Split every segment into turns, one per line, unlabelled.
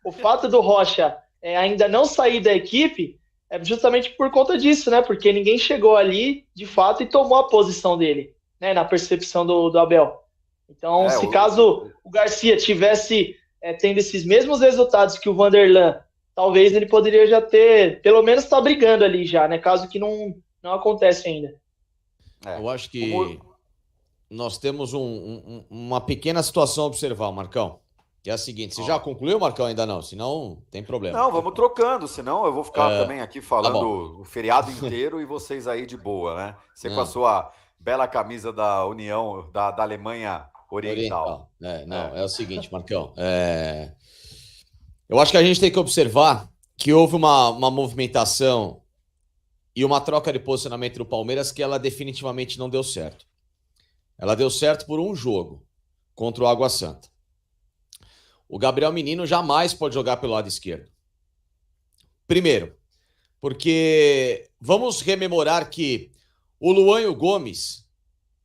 o fato do Rocha ainda não sair da equipe é justamente por conta disso, né? Porque ninguém chegou ali, de fato, e tomou a posição dele, né? Na percepção do Abel. Então,
É,
se caso o Garcia tivesse tendo esses mesmos resultados que o Vanderlan, talvez ele poderia já ter, pelo menos tá brigando ali já, né? Caso que não acontece ainda.
Eu acho que nós temos uma pequena situação a observar, Marcão. Que é a seguinte, você já concluiu, Marcão? Ainda não, senão tem problema.
Não, vamos trocando, senão eu vou ficar também aqui falando o feriado inteiro e vocês aí de boa, né? Você com a sua bela camisa da União, da Alemanha Oriental.
É o seguinte, Marcão. Eu acho que a gente tem que observar que houve uma movimentação e uma troca de posicionamento do Palmeiras que ela definitivamente não deu certo. Ela deu certo por um jogo contra o Água Santa. O Gabriel Menino jamais pode jogar pelo lado esquerdo. Primeiro, porque vamos rememorar que o Luan e o Gomes,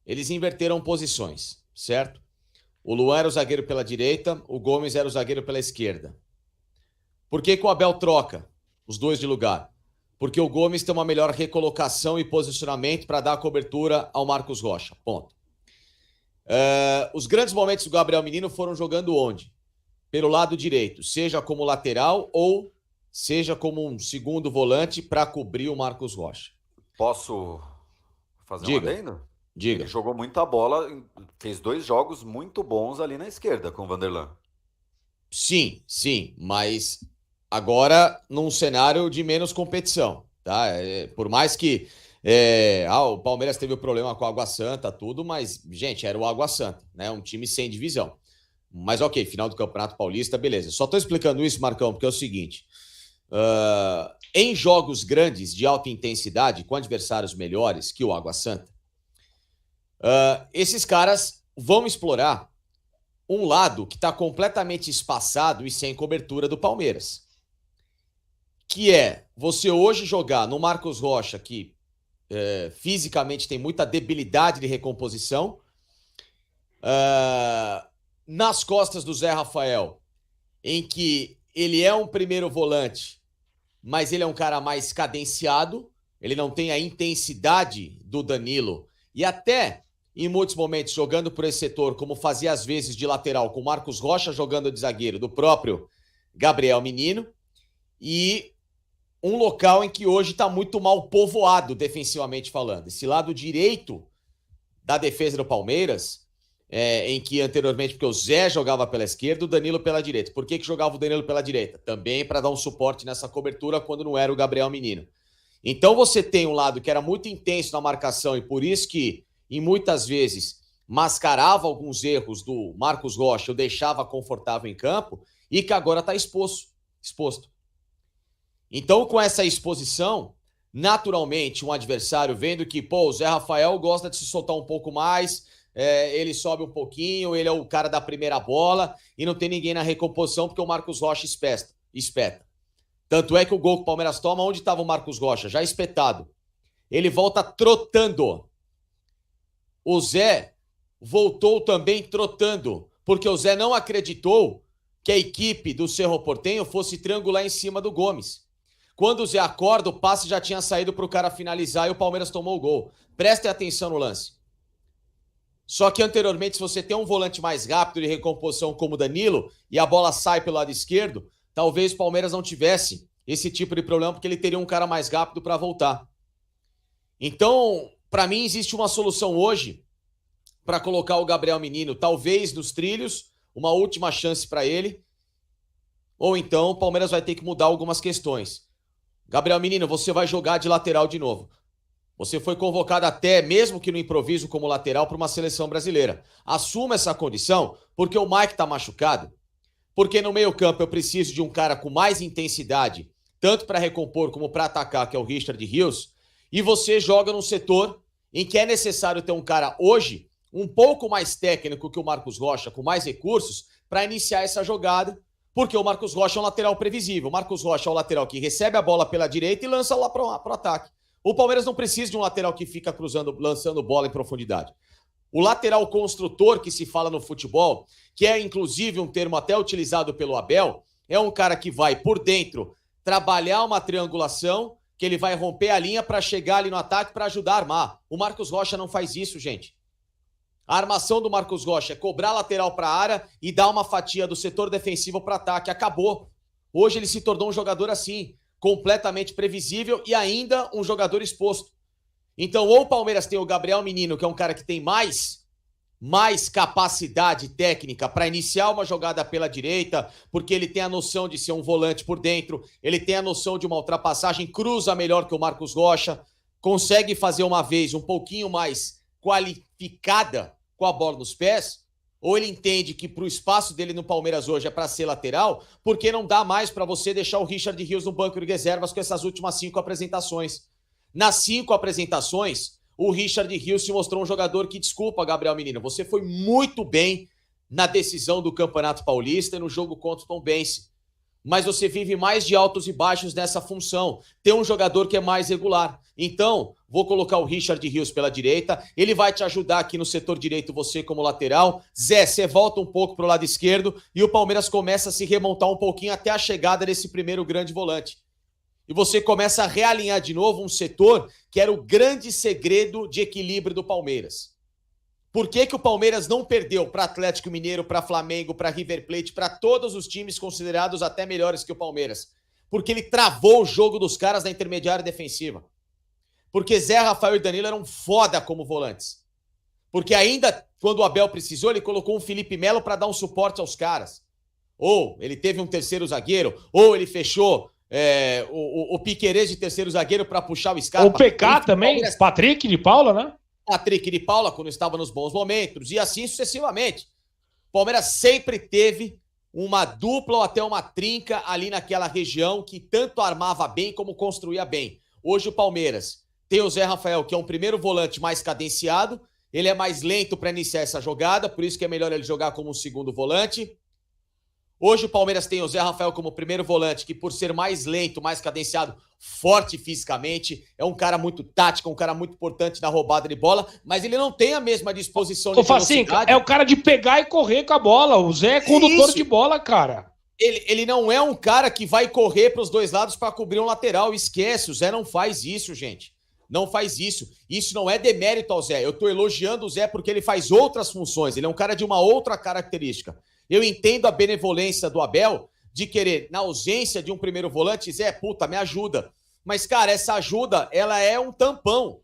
eles inverteram posições, certo? O Luan era o zagueiro pela direita, o Gomes era o zagueiro pela esquerda. Por que o Abel troca os dois de lugar? Porque o Gomes tem uma melhor recolocação e posicionamento para dar cobertura ao Marcos Rocha. Ponto. Os grandes momentos do Gabriel Menino foram jogando onde? Pelo lado direito, seja como lateral ou seja como um segundo volante para cobrir o Marcos Rocha.
Posso fazer um adendo?
Diga.
Ele jogou muita bola, fez 2 jogos muito bons ali na esquerda com o Vanderlan.
Sim, mas agora num cenário de menos competição, tá? Por mais que o Palmeiras teve o problema com o Água Santa, tudo, mas, gente, era o Água Santa, né? Um time sem divisão. Mas ok, final do Campeonato Paulista, beleza. Só tô explicando isso, Marcão, porque é o seguinte. Em jogos grandes de alta intensidade, com adversários melhores que o Água Santa, esses caras vão explorar um lado que está completamente espaçado e sem cobertura do Palmeiras. Que é você hoje jogar no Marcos Rocha, que fisicamente tem muita debilidade de recomposição, nas costas do Zé Rafael, em que ele é um primeiro volante, mas ele é um cara mais cadenciado, ele não tem a intensidade do Danilo, e até, em muitos momentos, jogando por esse setor, como fazia às vezes de lateral, com o Marcos Rocha jogando de zagueiro, do próprio Gabriel Menino, e um local em que hoje está muito mal povoado, defensivamente falando. Esse lado direito da defesa do Palmeiras, em que anteriormente, porque o Zé jogava pela esquerda, o Danilo pela direita. Por que jogava o Danilo pela direita? Também para dar um suporte nessa cobertura quando não era o Gabriel Menino. Então você tem um lado que era muito intenso na marcação e por isso que, em muitas vezes, mascarava alguns erros do Marcos Rocha, o deixava confortável em campo e que agora está exposto. Então, com essa exposição, naturalmente, um adversário vendo que, o Zé Rafael gosta de se soltar um pouco mais, ele sobe um pouquinho, ele é o cara da primeira bola e não tem ninguém na recomposição porque o Marcos Rocha espeta. Tanto é que o gol que o Palmeiras toma, onde estava o Marcos Rocha? Já espetado. Ele volta trotando. O Zé voltou também trotando, porque o Zé não acreditou que a equipe do Cerro Porteño fosse triangular em cima do Gomes. Quando o Zé acorda, o passe já tinha saído para o cara finalizar e o Palmeiras tomou o gol. Prestem atenção no lance. Só que anteriormente, se você tem um volante mais rápido de recomposição como o Danilo e a bola sai pelo lado esquerdo, talvez o Palmeiras não tivesse esse tipo de problema porque ele teria um cara mais rápido para voltar. Então, para mim, existe uma solução hoje para colocar o Gabriel Menino, talvez nos trilhos, uma última chance para ele, ou então o Palmeiras vai ter que mudar algumas questões. Gabriel Menino, você vai jogar de lateral de novo. Você foi convocado até, mesmo que no improviso como lateral, para uma seleção brasileira. Assuma essa condição, porque o Mike está machucado, porque no meio-campo eu preciso de um cara com mais intensidade, tanto para recompor como para atacar, que é o Richard Rios, e você joga num setor em que é necessário ter um cara hoje um pouco mais técnico que o Marcos Rocha, com mais recursos, para iniciar essa jogada, porque o Marcos Rocha é um lateral previsível. O Marcos Rocha é o lateral que recebe a bola pela direita e lança lá para o ataque. O Palmeiras não precisa de um lateral que fica lançando bola em profundidade. O lateral construtor que se fala no futebol, que é inclusive um termo até utilizado pelo Abel, é um cara que vai por dentro trabalhar uma triangulação, que ele vai romper a linha para chegar ali no ataque para ajudar a armar. O Marcos Rocha não faz isso, gente. A armação do Marcos Rocha é cobrar a lateral para a área e dar uma fatia do setor defensivo para ataque. Acabou. Hoje ele se tornou um jogador assim, completamente previsível e ainda um jogador exposto. Então, ou o Palmeiras tem o Gabriel Menino, que é um cara que tem mais capacidade técnica para iniciar uma jogada pela direita, porque ele tem a noção de ser um volante por dentro, ele tem a noção de uma ultrapassagem, cruza melhor que o Marcos Rocha, consegue fazer uma vez um pouquinho mais qualificada com a bola nos pés, ou ele entende que pro espaço dele no Palmeiras hoje é para ser lateral, porque não dá mais para você deixar o Richard Rios no banco de reservas com essas últimas 5 apresentações. Nas 5 apresentações, o Richard Rios se mostrou um jogador que, desculpa, Gabriel Menino, você foi muito bem na decisão do Campeonato Paulista e no jogo contra o Tombense. Mas você vive mais de altos e baixos nessa função. Tem um jogador que é mais regular. Então, vou colocar o Richard Rios pela direita. Ele vai te ajudar aqui no setor direito, você como lateral. Zé, você volta um pouco para o lado esquerdo e o Palmeiras começa a se remontar um pouquinho até a chegada desse primeiro grande volante. E você começa a realinhar de novo um setor que era o grande segredo de equilíbrio do Palmeiras. Por que o Palmeiras não perdeu para Atlético Mineiro, para Flamengo, para River Plate, para todos os times considerados até melhores que o Palmeiras? Porque ele travou o jogo dos caras na intermediária defensiva. Porque Zé Rafael e Danilo eram foda como volantes. Porque ainda quando o Abel precisou, ele colocou um Felipe Melo para dar um suporte aos caras. Ou ele teve um terceiro zagueiro, ou ele fechou o Piquerez de terceiro zagueiro para puxar o Scarpa.
O PK também, Palmeiras... Patrick de Paula, né?
Patrick de Paula, quando estava nos bons momentos, e assim sucessivamente. O Palmeiras sempre teve uma dupla ou até uma trinca ali naquela região que tanto armava bem como construía bem. Hoje o Palmeiras tem o Zé Rafael, que é um primeiro volante mais cadenciado, ele é mais lento para iniciar essa jogada, por isso que é melhor ele jogar como um segundo volante. Hoje o Palmeiras tem o Zé Rafael como primeiro volante, que por ser mais lento, mais cadenciado, forte fisicamente, é um cara muito tático, um cara muito importante na roubada de bola, mas ele não tem a mesma disposição de
velocidade. É o cara de pegar e correr com a bola, o Zé é condutor de bola, cara.
Ele não é um cara que vai correr para os dois lados para cobrir um lateral, esquece, o Zé não faz isso, gente. Não faz isso. Isso não é demérito ao Zé. Eu tô elogiando o Zé porque ele faz outras funções, ele é um cara de uma outra característica. Eu entendo a benevolência do Abel de querer, na ausência de um primeiro volante, Zé, puta, me ajuda. Mas, cara, essa ajuda, ela é um tampão.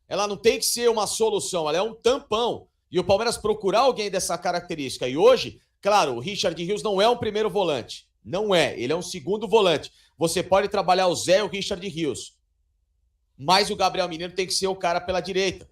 Ela não tem que ser uma solução, ela é um tampão. E o Palmeiras procurar alguém dessa característica. E hoje, claro, o Richard Rios não é um primeiro volante. Não é, ele é um segundo volante. Você pode trabalhar o Zé e o Richard Rios. Mas o Gabriel Menino tem que ser o cara pela direita.